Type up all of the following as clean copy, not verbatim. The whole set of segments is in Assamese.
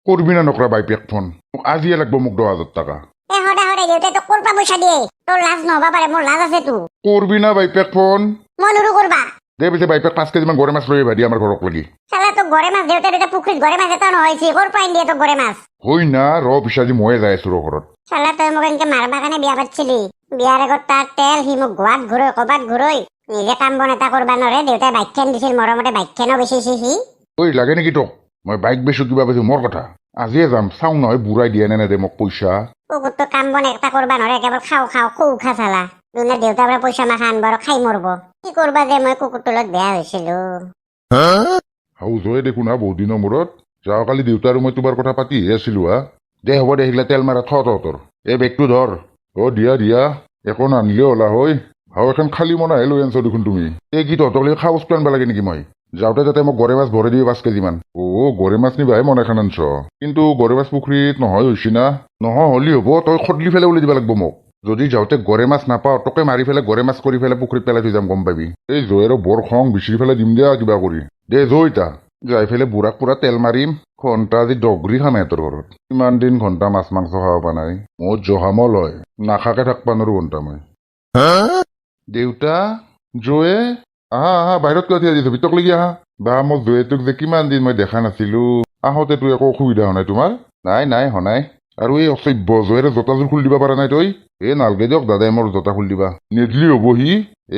করবি না নকরা বাইপেক ফোন আজিয়ে লাগবো মোক 10,000 টাকা সদায় সদায় দেউতাই তোক কৰপা পইচা দিয়ে তোৰ লাজ নহবা পাৰে মোৰ লাজ আছে তো কৰবি না বাইপেক ফোন মই নুৰু কৰবা দে পিছে বাইপেক 5 কেজি মান গৰে মাছ লৈ ভাদি আমাৰ ঘৰক লাগি চালা তোক গৰে মাছ দেউতাই দুটা পুখুৰীত গৰে মাছ এটা নহৈছি কৰপা দিয়ে তোক গৰে মাছ হই না পিছাজি ময়ে যাই আছো ঘৰত চালা তই মোক এনেকে মাৰবা কাৰণে বিয়া পাতিছিলি বিয়াৰ আগত তাৰ তেল সি মোক গোৱাত ঘূৰৈ কবাত ঘূৰৈ নিজে কাম বন এটা কৰবা নৰে দেউতাই বাইকখন দিছিল মৰমতে বাইকখনো বেচিছি সি ওই লাগে নেকি তোক মই বাইক বেচো কিবা বেচো মোৰ কথা আজিয়ে যাম চাওঁ নহয় বুঢ়াই দিয়ে নে নেদে মোক পইচা কুকুৰটো কাম বন এটা কৰবা নৰে কেৱল খাওঁ খাওঁ খৌ খা চালা দুনে দেউতাৰ পৰা পইচা মাখা আনব আৰু খাই মৰব কি কৰবা যে মই কুকুৰটোৰ লগত বেয়া হৈছিলো হাউ জয়ে দেখোন হা বহুত দিনৰ মূৰত যোৱাকালি দেউতা আৰু মই তোমাৰ কথা পাতিহে আছিলো হা দে হ'ব দে সেইগিলা তেল মাৰা তহঁতৰ এই বেগটো ধৰ দিয়া দিয়া একো নানিলে হলা হৈ হাও এখন খালী মনাহে লৈ আনছ দেখোন তুমি এই কি তহঁতক খাৱা বস্তু আনবা লাগে নেকি মই যাওঁতে যাতে মোক গৰে মাছ ভৰাই দিবি 5 কেজি মান গৰে মাছ নিবাহে মন এখন আনছ কিন্তু গৰে মাছ পুখুৰীত নহয় হৈছি না নহয় হলি হ'ব তই খদলি ফেলে উলি দিব লাগিব মোক যদি যাওঁতে গৰে মাছ নাপাওঁ তোকে মাৰি ফেলে গৰে মাছ কৰি ফেলে পুখুৰীত পেলাই থৈ যাম গম পাবি এই জয়েৰো বৰ খং বিচৰি ফেলে দিম দিয়া কিবা কৰি দে জয়তা যাই ফেলে বুঢ়াক পুৰা তেল মাৰিম ঘণ্টা আজি ডগৰি খাম সিহঁতৰ ঘৰত ইমান দিন ঘণ্টা মাছ মাংস খাব পৰা নাই মোৰ জহামল হয় নাখাকে থাকবা নোৱাৰো ঘণ্টা মই দেউতা জয়ে আহা বাহিৰত কিয় থিয় দিছ ভিতৰত লাগি আহা বা মই জয়েটোক যে কিমান দিন মই দেখা নাছিলো আহোঁতে তোৰ একো অসুবিধা হোৱা নাই তোমাৰ নাই হোৱা আৰু এই অসভ্য জয়েৰে জোতাযোৰ খুলি দিব পৰা নাই তই নালগে দিয়ক দাদাই মোৰ জোতা খুলি দিবা নেদলি হ'ব সি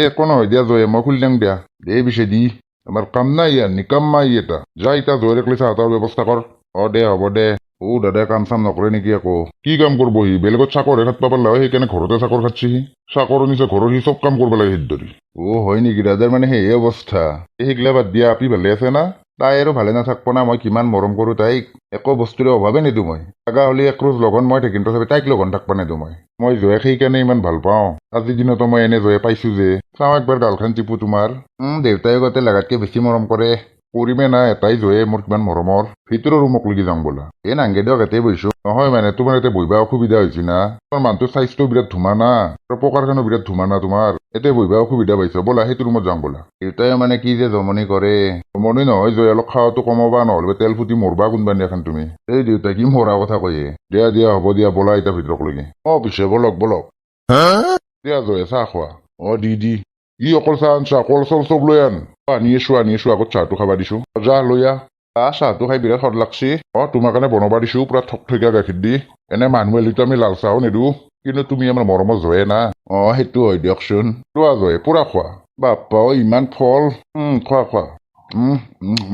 একো নহয় দিয়া জয়ে মই খুলি দিম দিয়া দে পিছে দি আমাৰ কাম নাই ইয়াৰ নিকাম্মা এটা যা এতিয়া জয়েৰে কলি চাহৰ ব্যৱস্থা কৰ দে হ'ব দে দাদাই কাম চাম নকৰে নেকি আকৌ কি কাম কৰিব সি বেলেগত চাকৰহে খাটবা পাৰলা হয় সেইকাৰণে ঘৰতে চাকৰ খাটছি সি চাকৰ নিচে ঘৰৰ সি চব কাম কৰিব লাগে সেইদৰি হয় নেকি দাদাৰ মানে সেই অৱস্থা সেইগিলা বাদ দিয়া আপি ভালে আছে না তাই আৰু ভালে নাথাকব না মই কিমান মৰম কৰো তাইক একো বস্তুৰে অভাৱে নিদো মই লগা হলি এক ৰোজ লগন মই থাকিম তথাপি তাইক লগন থাকবা নিদো মই জয়াক সেইকাৰণে ইমান ভাল পাওঁ আজিৰ দিনতো মই এনে জয়ে পাইছো যে চাওঁ একবাৰ গালখান টিপু তোমাৰ দেউতাই গতে লাগাতকে বেছি মৰম কৰে কৰিমে না এটাই জয়ে মোৰ কিমান মৰমৰ ভিতৰৰ ৰুমক লাগি যাওঁ বোলা নাংগে দিয়ক এতে বহিছো নহয় মানে তোমাৰ এতে বহিবা অসুবিধা হৈছে না তোমাৰ মানুহটোৰ স্বাস্থ্য বিৰাট ধুমা না আৰু পকাৰখানো বিৰাট ধুমা না তোমাৰ এতে বহিবা অসুবিধা পাইছ ব'লা সেইটো ৰুমত যাওঁ বোলা দেউতাই মানে কি যে জমনি কৰে জমনি নহয় জয়ে অলপ খাৱাটো কমাবা নহ'লে তেল ফুটি মৰবা কোনবা দিয়াখান তুমি এই দেউতাই কি মৰা কথা কয়ে দিয়া হ'ব দিয়া ব'লা এতিয়া ভিতৰক লাগি পিছে বলক দিয়া জয়ে চাহ খোৱা দি ই অকল চাহ আনছা কল চল চব লৈ আন আনি আছো আগত চাহটো খাবা দিছো যা লৈ চাহটো খাই বিৰাট সদ লাগছি তোমাৰ কাৰণে বনাবা দিছো পুৰা ঠকঠকীয়া গাখীৰ দি এনে মানুহ এলিতো আমি লাল চাহো নিদো কিন্তু তুমি আমাৰ মৰমৰ জয়ে না সেইটো হয় দিয়কচোন লোৱা জয়ে পুৰা খোৱা বাপ্পা ইমান ফল খোৱা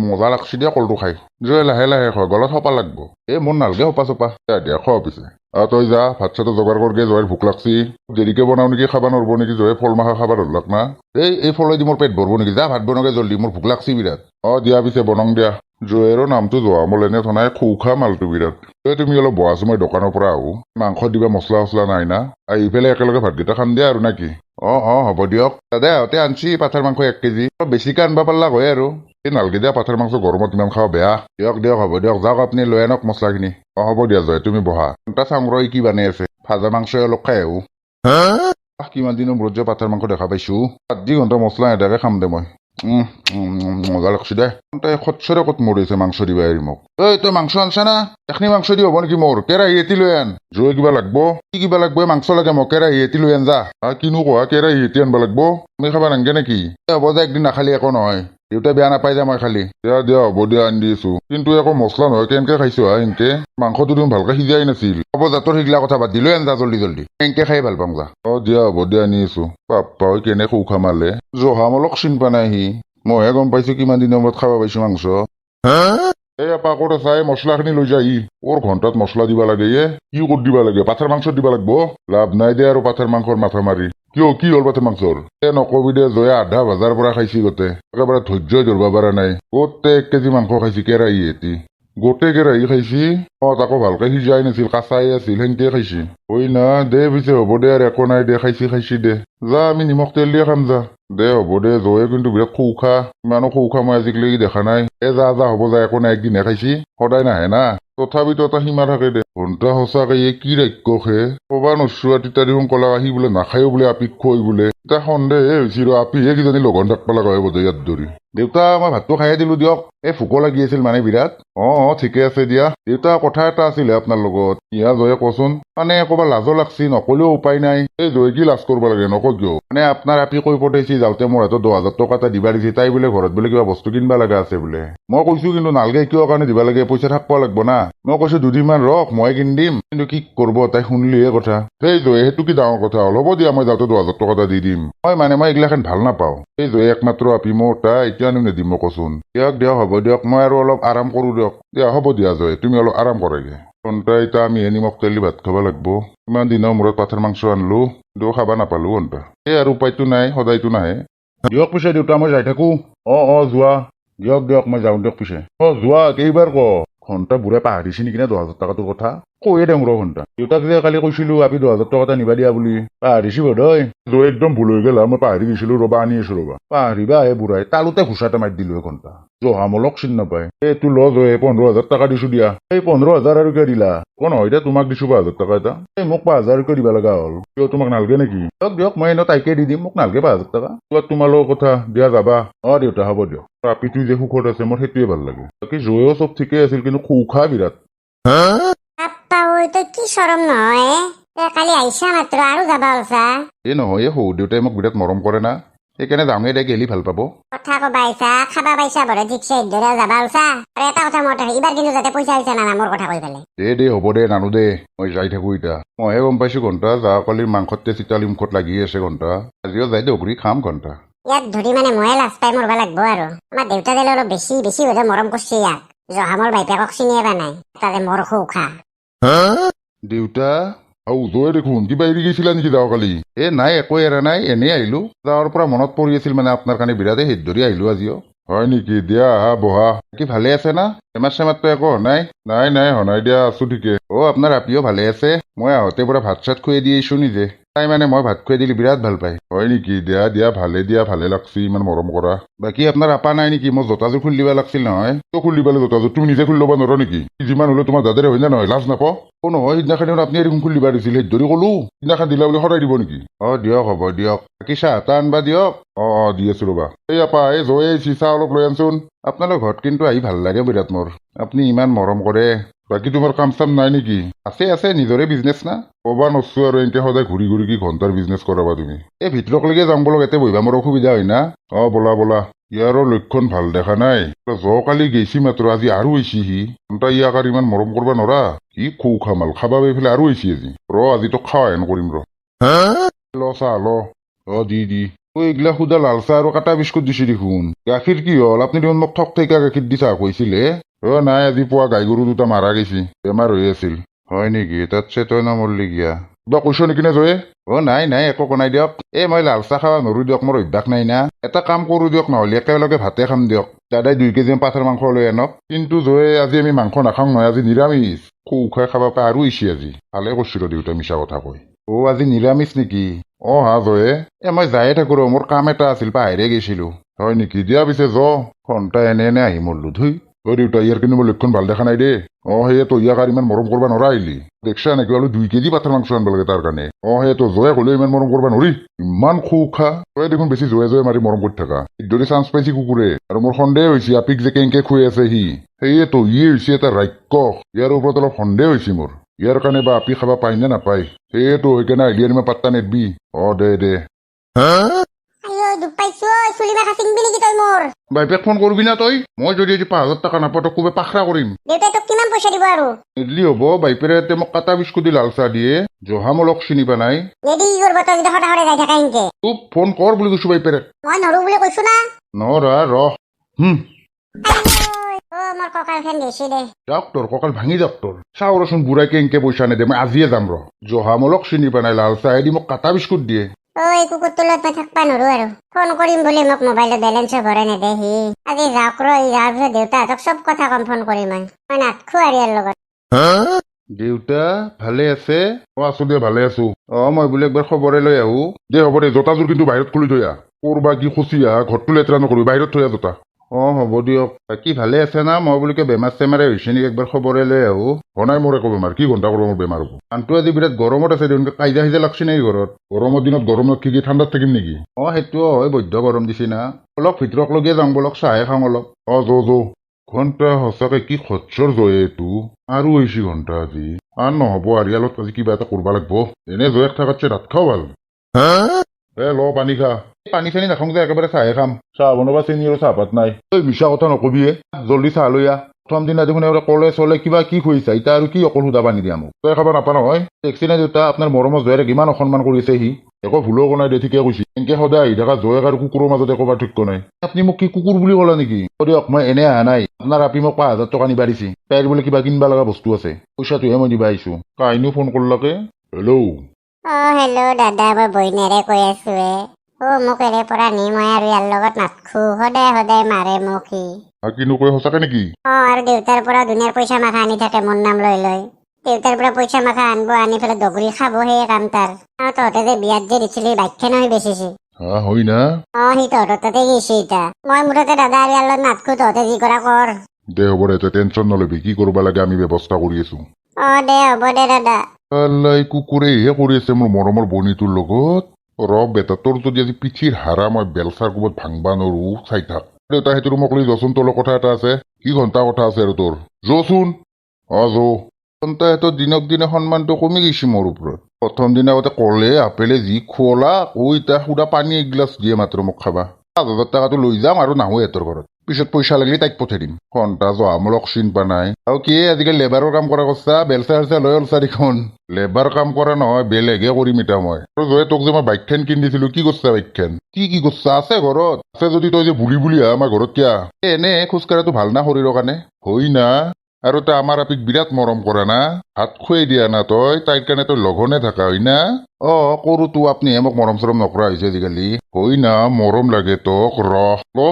মজা লাগছি দিয়া কলটো খাই জয়ে লাহে লাহে খোৱা গলত সপা লাগব মোৰ নালগে সপা চপা দিয়া খোৱা পিছে তই যা ভাত চাত যোগাৰ কৰগে জয়েৰ ভোক লাগছি দেৰিকে বনাও নেকি খাবা নৰব নেকি জয়ে ফল মাখা খাবা ধৰলাক না এই ফলেদি মোৰ পেট ভৰব নেকি যা ভাত বনগে জল্দি মোৰ ভোক লাগছি বিৰাট দিয়া পিছে বনং দিয়া জয়েৰৰ নামটো জহামল এনে থনাই খৌখা মালটো বিৰাট তুমি অলপ বহাছো মই দোকানৰ পৰা আহো মাংস দিবা মছলা চছলা নাই না আহি পেলাই একেলগে ভাতকেইটা খাম দিয়া আৰু নাকি হ'ব দিয়ক দাদা আহোঁতে আনছি পাঠাৰ মাংস 1 কেজি বেছিকে আনবা পাৰলাক হয় আৰু নালগে দিয়া পাঠাৰ মাংস গৰমত ইমান খাওঁ বেয়া দিয়ক হ'ব দিয়ক যাওক আপুনি লৈ আনক মছলাখিনি হ'ব দিয়া জয় তুমি বহা চাংৰই কি বানাই আছে ভাজা মাংস অলপ খাই আহো কিমান দিনৰ মূৰত যে পাঠাৰ মাংস দেখা পাইছো 7 ঘণ্টা মছলা এটাকে খাম দে মই মজা লাগছি দে তাই খচ্চৰে ক'ত মৰিছে মাংস দিবা এৰি মোক তই মাংস আনছা না এখনি মাংস দি হ'ব নেকি মোৰ কেৰাহী এটি লৈ আন জয় কিবা লাগব কি কিবা লাগব মাংস লাগে মোক কেৰাহী এটি লৈ আন যা কিনো কোৱা কেৰাহী এটি আনবা লাগব তুমি খাবা নাংগে নেকি হ'ব যা একদিন নাখালি একো নহয় দেউতাই বেয়া নাপাই যা মই খালি দিয়া হ'ব দিয়া আনি দিছো কিন্তু একো মছলা নহয় কেনেকে খাইছো সেনকে মাংসটো তুমি ভালকে সিজাই নাছিল হ'ব যা তোৰ সেইগিলা কথা বাদ দিলৈ আন যা জল্দি সেনকে খাই ভাল পাম যা দিয়া হ'ব দিয়া আনি আছো পাপ্পা কেনে খৌখা মালে জহামলক চিন পা নাই সি মইহে গম পাইছো কিমান দিনৰ মূৰত খাব পাইছো মাংস এই পাকত চাই মছলাখিনি লৈ যায় ওৰ ঘণ্টাত মছলা দিবা লাগে কি ক'ত দিবা লাগে পাঠাৰ মাংস দিবা লাগব লাভ নাই দে আৰু পাঠাৰ মাংসৰ মাথা মাৰি কিয় কি হ'ল পাঠাৰ মাংসৰ নকবি দে জয়ে আধা ভাজাৰ পৰা খাইছি গোটে একেবাৰে ধৈৰ্যই ধৰবা পৰা নাই গোটেই 1 কেজি মাংস খাইছি কেৰাহী এটি গোটেই কেৰাহী খাইছি তাকো ভালকে সিজাই নাছিল কাঁচাই আছিল সেনকে খাইছি হয় না দে পিছে হ'ব দে আৰু একো নাই দে খাইছি দে যা আমি নিমখ তেল দিয়ে খাম যা দে হ'ব দে জয়ে কিন্তু বিৰাট খৌখা ইমানো খৌখা মই আজিকালি দেখা নাই যা হ'ব যা একো নাই একদিনহে খাইছি সদায় নাহে না তথাপিতো এটা সীমা থাকে দে ঘণ্টা সঁচাকে কি ৰাক্ষসে কবা নচোৱা তিতা দেখোন কলা আহি বোলে নাখায়ো বোলে আপিক খুৱাই বোলে এতিয়া সন্দেহে হৈছে ৰ আপিহে কিজানি লগন থাকবা লগা হয় বোধ ইয়াত ধৰি দেউতা মই ভাতটো খাইয়ে দিলো দিয়ক এই ভোকো লাগি আছিল মানে বিৰাট ঠিকে আছে দিয়া দেউতা কথা এটা আছিলে আপোনাৰ লগত ইয়া জয়ে কচোন মানে ক'ৰবাত লাজো লাগছি নকলেও উপায় নাই এই জয়ে কি লাজ কৰিব লাগে নকয় কিয় মানে আপোনাৰ আপি কৈ পঠাইছি যাওঁতে মোৰ হাতত 10,000 টকা এটা দিবা দিছি তাই বোলে ঘৰত বোলে কিবা বস্তু কিনবা লগা আছে বোলে মই কৈছো কিন্তু নালগে কিয় কাৰণে দিবা লাগে পইচা থাকবা লাগব না মই কৈছো দুদিনমান ৰখ মই কিন দিম কিন্তু কি কৰিব তাই শুনলিহে কথা সেই জয়ে সেইটো কি ডাঙৰ কথা হ'ল হ'ব দিয়া মই যাওঁতে 10,000 টকা এটা দি দিম মই এইগিলাখান ভাল নাপাওঁ সেই জয়ে একমাত্ৰ আপি মোৰ তাই এতিয়া নিদিম মই কচোন দিয়ক হ'ব দিয়ক মই আৰু অলপ আৰাম কৰো দিয়ক দিয়া হ'ব দিয়া জয়ে তুমি অলপ আৰাম কৰেগে কণ্টা এতিয়া আমি নিমখ তেল দি ভাত খাব লাগব ইমান দিনৰ মূৰত পাঠাৰ মাংস আনলো কিন্তু খাবা নাপালো কণ্টা এই আৰু উপায়তো নাই সদায়তো নাহে দিয়ক পিছে দেউতা মই যাই থাকো যোৱা দিয়ক মই যাওঁ দিয়ক পিছে যোৱা কেইবাৰ ঘণ্টা বুঢ়াই পাহৰিছি নেকি নে 10,000 টকাটোৰ কথা কৈয়ে দিওঁ ঘণ্টা দেউতাক যে কালি কৈছিলো আপি 10,000 টকা এটা নিবা দিয়া বুলি পাহৰিছি বোধহয় জয় একদম ভুল হৈ গেল মই পাহৰি গৈছিলো ৰবা আনি আছো ৰবা পাহৰিবা হে বুঢ়াই তালোতে ঘোষাটা মাৰি দিলো ঘণ্টা জহামলক চিন নাপায় এইটো ল জয়ে 15,000 টকা দিছো দিয়া এই 15,000 আৰু কিয় দিলা নহয় এতিয়া তোমাক দিছো 5,000 টকা এটা এই মোক 5,000 কিয় দিবা লগা হ'ল কিয় তোমাক নালগে নেকি দিয়ক মই এনেও তাইকে দি দিম মোক নালগে 5,000 টকা তোমালোকৰ কথা দিয়া যাবা দেউতা হ'ব দিয়ক আপিটো যে সুখত আছে মোৰ সেইটোৱে ভাল লাগে বাকী জয়েও চব ঠিকে আছিল কিন্তু খুখা বিৰাট আপা ঐ তই কি চৰম নহয় কালি আহিছা মাত্ৰ আৰু যাবা ওলছা এই নহয় সৌ দেউতাই মোক বিৰাট মৰম কৰে না সেইকাৰণে যাওঁগে দে গেলি ভাল পাব কথা কবা আহিছা খাবা পাইছা বৰে ঠিকছে একদৰে যাবা ওলছা আৰু এটা কথা মনত এইবাৰ কিন্তু যাতে পইচা আহিছা না মোৰ কথা কৈ পেলাই দে হ'ব দে নানো দে মই যাই থাকো এতিয়া মইহে গম পাইছো ঘণ্টা যোৱাকালিৰ মাংসতে চিতালি মুখত লাগি আছে ঘণ্টা আজিও যাই দগৰি খাম ঘণ্টা ইয়াত ধৰি মানে ময়ে লাজ পাই মৰবা লাগব আৰু আমাৰ দেউতা দিলে অলপ বেছি হ'লে মৰম কৰছি ইয়াক জহামৰ বাইপেকক চিনিয়ে পা নাই তাতে মোৰ খা দেউতা জয়ে দেখোন কিবা এৰি গৈছিলা নেকি যোৱাকালি নাই একো এৰা নাই এনেই আহিলো যাৱাৰ পৰা মনত পৰি আছিল মানে আপোনাৰ কাৰণে বিৰাটে হেদ ধৰি আহিলো আজিও হয় নেকি দিয়া আহা বহা কি ভালে আছে না বেমাৰ চেমাৰটো একো নাই হনাই দিয়া আছো ঠিকে আপোনাৰ আপিও ভালে আছে মই আহোঁতে পৰা ভাত চাত খুৱাই দি আহিছো নিজে তাই মানে মই ভাত খুৱাই দিলে বিৰাট ভাল পায় হয় নেকি দিয়া ভালে লাগছি ইমান মৰম কৰা বাকী আপোনাৰ আপা নাই নেকি মই জোতাযোৰ খুলি দিব লাগছিল নহয় তই খুলি দিবালে জোতাযোৰ তুমি নিজে খুলি ল'ব নোৱাৰা নেকি যিমান হ'লেও তোমাৰ দাদাৰে হয় নে নহয় লাজ নাপাওঁ নহয় সিদিনাখন আপুনি দেখোন খুলি দিবা দিছিল সেই ধৰি ক'লো সিদিনাখন দিলা বুলি সদায় দিব নেকি দিয়ক হ'ব দিয়ক বাকী চাহ এটা আনবা দিয়ক দি আছো ৰবা এই আপা এই জয়ে চিচা অলপ লৈ আনচোন আপোনালোকৰ ঘৰত কিন্তু আহি ভাল লাগে বিৰাট মোৰ আপুনি ইমান মৰম কৰে বাকী তোমাৰ কাম চাম নাই নেকি আছে নিজৰে বিজনেছ না ক'বা নছো আৰু এনেকে সদায় ঘূৰি কি ঘণ্টাৰ বিজনেছ কৰাবা তুমি এই ভিতৰলৈকে যাম বলক এতে বহিবা মোৰ অসুবিধা হয় না বলা ইয়াৰো লক্ষণ ভাল দেখা নাই যোৱাকালি গেছি মাত্ৰ আজি আৰু হৈছি সি ঘণ্টা ইয়াক আৰু ইমান মৰম কৰবা নৰা কি খৌ খামাল খাবা এইফালে আৰু হৈছি আজি তো খাৱা হেন কৰিম ল চাহ ল দি এইগিলা সুদা লাল চাহ আৰু কাটা বিস্কুট দিছে দেখোন গাখীৰ কি হ'ল আপুনি দেখোন মোক ঠক ঠেকা গাখীৰ দি চাহ কৈছিলে নাই আজি পুৱা গাই গৰু দুটা মাৰা গৈছি বেমাৰ হৈ আছিল হয় নেকি তাতছে তই নমৰলি গিয়া কিবা কৈছ নেকি নে জয়ে নাই একো কোনাই দিয়ক মই লাল চাহ খাৱা নৰো দিয়ক মোৰ অভ্যাস নাই না এটা কাম কৰো দিয়ক নহ'লে একেলগে ভাতে খাম দিয়ক দাদাই 2 কেজি পাঠাৰ মাংস লৈ আনক কিন্তু জয়ে আজি আমি মাংস নাখাওঁ নহয় আজি নিৰামিষ খাই খাবা পাই আৰু ইছি আজি ভালে কৈছো দেউতা মিছা কথা কৈ আজি নিৰামিষ নেকি হা জয়ে মই যায়ে থাকো মোৰ কাম এটা আছিল পাহৰিয়ে গৈছিলো হয় নেকি দিয়া পিছে ঘণ্টা এনে আহি মৰলো ধুই দেউতা ইয়াৰ কিন্তু মোৰ লক্ষণ ভাল দেখা নাই দেই সেয়েতো ইয়াক আৰু ইমান মৰম কৰবা নৰা আহিলি দেখছা নেকি অলপ 2 কেজি পাঠাৰ মাংস আনব লাগে তাৰ কাৰণে সেয়েতো জয়ে হ'লেও ইমান মৰম কৰবা নৰি ইমান খা তই দেখোন বেছি জয়ে মাৰি মৰম কৰি থাকা যদি চান্স পাইছি কুকুৰে আৰু মোৰ সন্দেহ হৈছে আপিক যে কেংকে খুৱাই আছে সি সেয়েতো হৈছে এটা ৰাক্ষস ইয়াৰ ওপৰত অলপ সন্দেহ হৈছে মোৰ ইয়াৰ কাৰণে বা আপি খাবা পাই নে নাপায় সেয়েতো সেইকাৰণে আহিলি আনিবা পাত্তা নেদবি দে বাইপেক ফোন কৰবি না তই মই যদি 5,000 টকা নাপাওঁ তোক কোবে পাখৰা কৰিম দেউতাই তোক কিমান পইচা দিব আৰু নিদলি হ'ব বাইপেৰে মোক কাটা বিস্কুট দি লাল চাহ দিয়ে জহামলক চিনি পা নাই নেদি কি কৰব তই যদি সদায় যাই থাকা ইনকে তোক ফোন কৰ বুলি কৈছো বাইপেৰে মই নৰো বুলি কৈছো না নৰা ৰহ মোৰ কঁকালখন গেছি দে যাওক তোৰ কঁকাল ভাঙি যাওক তোৰ চাওঁ ৰচোন বুঢ়াকে এনকে পইচা নেদে মই আজিয়ে যাম জহামলক চিনি পা নাই লাল চাহে দি মোক কাটা বিস্কুট দিয়ে কুকুৰটোৰ লগত মই থাকবা নৰো আৰু ফোন কৰিম বুলি মোক মোবাইলত বেলেঞ্চো ভৰাই নেদে সি আজি যাওক যাৰ পিছত দেউতাহঁতক চব কথা কম ফোন কৰি মই নাথখো আৰু ইয়াৰ লগত দেউতা ভালে আছে আছো দে ভালে আছো মই বোলে একবাৰ খবৰে লৈ আহো দে হ'ব দে জোতাযোৰ কিন্তু বাহিৰত খুলি থৈ আহ কৰবা কি খুচি আহা ঘৰটো লেতেৰা নকৰিবি বাহিৰত থৈ আহ জোতা হ'ব দিয়ক বাকী ভালে আছে না মই বোলো বেমাৰ চেমাৰে হৈছে নেকি একবাৰ খবৰে লৈ আহো বনাই মোৰ একো বেমাৰ কি ঘণ্টা কৰোঁ মোৰ বেমাৰ হ'ব আনটো আজি বিৰাট গৰমত আছে দেখোন কাইজা সিজা লাগছে নেকি ঘৰত গৰমৰ দিনত গৰমত কি ঠাণ্ডাত থাকিম নেকি সেইটোও হয় বৈদ্য গৰম দিছে না অলপ ভিতৰক লগিয়ে যাওঁ বলক চাহে খাওঁ অলপ যৌ ঘণ্টা সঁচাকে কি খচ্চৰ জয়ে এইটো আৰু হৈছে ঘণ্টা আজি আৰু নহ'ব আৰিয়ালত আজি কিবা এটা কৰিব লাগিব এনে জয়েক থকাতছে ৰাত খাওঁ ভাল পানী খা পানী চানী নাখাওঁ যে একেবাৰে চাহে খাম চাহ বনাবা চেনি আৰু চাহপাত নাই তই মিছা কথা নকবিয়ে জল্দি চাহ লৈ আহ প্ৰথম দিনা দেখোন কলে চলে কিবা কি খুৱাইছা এতিয়া আৰু কি অকল সুধা পানী দিয়া মোক তই খাব নাপা নহয় টেক্সি নাই দেউতা আপোনাৰ মৰমৰ জয়েৰে কিমান অসন্মান কৰিছে সি একো ভুলো নাই দে ঠিকে কৈছে এনেকে সদায় আহি থকা জয়েক আৰু কুকুৰৰ মাজত একো পাৰ্থক্য নাই আপুনি মোক কি কুকুৰ বুলি ক'লা নেকি দিয়ক মই এনে অহা নাই আপোনাৰ আপি মোক 5,000 টকা নিবা দিছে তাইৰ বোলে কিবা কিনিবা লগা বস্তু আছে পইচাটোহে মই দিবা আহিছো কাহিনীও ফোন কৰলাকে হেল্ল' হেল্ল' দাদা মই বইনেৰে কৈ আছো মোক এৰে পৰা নি মই আৰু ইয়াৰ লগত নাথখো সদায় সদায় মাৰে মোক সি কিনো কয় সঁচাকে নেকি আৰু দেউতাৰ পৰা দুনিয়াৰ পইচা মাখা আনি থাকে মোৰ নাম লৈ লৈ দেউতাৰ পৰা পইচা মাখা আনব আনি পেলাই দগৰি খাব সেয়ে কাম তাৰ তহঁতে যে বিয়াত যে দিছিলি বাইকখেন হৈ বেচিছি হয় না সি তহঁতৰ তাতে গৈছে এতিয়া মই মুঠতে দাদা আৰু ইয়াৰ লগত নাথখো তহঁতে যি কৰা কৰ দে হ'ব দে তই টেনশ্যন নলবি কি কৰিব লাগে আমি ব্যৱস্থা কৰি আছো দে হ'ব দে দাদা কুকুৰেহে কৰি আছে মোৰ মৰমৰ বনীটোৰ লগত বেটা তোৰ যদি আজি পিঠিৰ হাৰা মই বেলচাৰ কোবত ভাঙবা নোৱাৰো চাই থাক দেউতা সেইটো ৰুমক লৈ যচোন তোৰ কথা এটা আছে কি ঘণ্টা কথা আছে আৰু তোৰ যচোন ঘণ্টা সেইটো দিনক দিনে সন্মানটো কমি গৈছে মোৰ ওপৰত প্ৰথম দিনা আগতে কলে আপেলে যি খোলা এতিয়া সুদা পানী এগিলাচ দিয়ে মাত্ৰ মোক খাবা 5,000 টকাটো লৈ যাম আৰু নাহো সিহঁতৰ ঘৰত পিছত পইচা লাগিলে তাইক পঠাই দিম ঘণ্টা জহামূলক চিন্তা নাই আৰু কি আজিকালি লেবাৰৰ কাম কৰা কৰছা বেলচা চেলচা লৈ অলছা দেখোন লেবাৰ কাম কৰা নহয় বেলেগহে কৰিম এতিয়া মই জয়ে তোক যে মই বাইকখন কিনি দিছিলো কি কৰছা বাইকখন কি কৰছা আছে ঘৰত আছে যদি তই যে বুলি আহ আমাৰ ঘৰত কিয়া এনে খোজকাঢ়াটো ভাল না শৰীৰৰ কাৰণে হয় না আৰু তই আমাৰ আপিক বিৰাট মৰম কৰা না ভাত খুৱাই দিয়া না তই তাইৰ কাৰণে তই লঘনে থাকা হয় না কৰোতো আপুনিহে মোক মৰম চৰম নকৰা হৈছে আজিকালি হয় না মৰম লাগে তোক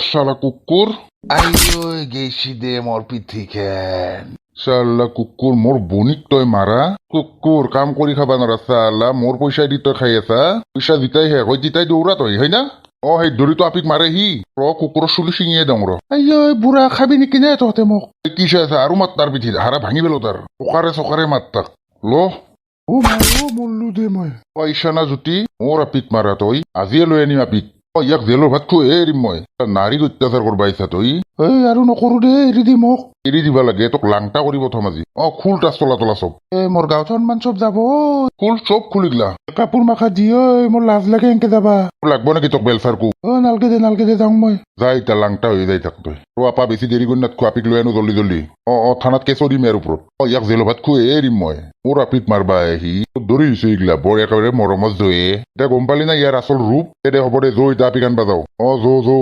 চালা কুকুৰ গেছি দে মোৰ পিঠিখেন চালা কুকুৰ মোৰ বনিক তই মাৰা কুকুৰ কাম কৰি খাবা নৰা চালা মোৰ পইচা দি তই খাই আছা পইচা জিতাই শেষ হয় জিতাই দৌৰা তই হয় না সেই দৰিটো আপিক মাৰে সি কুকুৰৰ চুলি ছিঙিয়ে দং বুঢ়া খাবি নেকি নে তহঁতে মোক কি চাই আছে আৰু মাত তাৰ পিঠিত হাৰা ভাঙি পেলো তাৰ চকাৰে মাত তাক মল্লো দে মই পইচা না জুতি মোৰ আপিক মাৰা তই আজিয়ে লৈ আনিম আপিক ইয়াক জেলৰ ভাত খুৱাই এৰিম মই নাৰীক অত্যাচাৰ কৰবা ইচ্ছা তই আৰু নকৰো দে এৰি দি মোক এৰি দিবা লাগে তোক লাংটা কৰি প্ৰথম আজি খুল তাচ তলা চব মোৰ গাঁৱত সন্মান চব যাব খুল চব খুলিগলা কাপোৰ মাখা দিয়ে মোৰ লাজ লাগে এনকে যাবা লাগব নেকি তোক বেলচাৰ কো নালকে দে যাওঁ মই যাই এতিয়া লাংটা হৈ যাই থাক তই আপা বেছি দেৰি কৰি নাথকো আপিক লৈ আনো জল্দি জল্দি থানাত কেছো দিম ইয়াৰ ওপৰত ইয়াক জেলৰ ভাত খুৱাই এৰিম মই মোৰ আপিক মাৰবা আহি দৌৰি হৈছে এইগিলা বৰ একেবাৰে মৰমত জয়ে এতিয়া গম পালি না ইয়াৰ আচল ৰূপ দে হ'ব দে জয় আপিক আনবা যাওঁ জৌ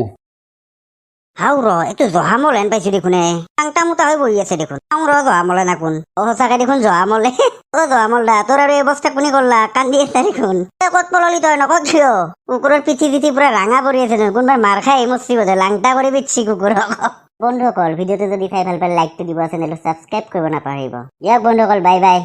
এইটো জহামল হেন পাইছো দেখোন টাংটা মোটা হৈ বহি আছে দেখোন জহামলে না কোন সঁচাকে দেখোন জহামলে জহামল দা তোৰ আৰু এই অৱস্থা কোনে কৰলা কান্দি আছে দেখোন ক'ত পললি তই নকত কিয় কুকুৰৰ পিঠি পুৰা ৰাঙা পৰি আছে দেখোন কোনোবাই মাৰ খাই মচি বোধে লাংটা কৰি পিটছি কুকুৰক বন্ধুসকল ভিডিঅ'টো যদি চাই ভাল পালে লাইকটো দিব চেনেলটো ছাবস্ক্ৰাইব কৰিব নাপাহৰিব দিয়ক বন্ধুসকল বাই বাই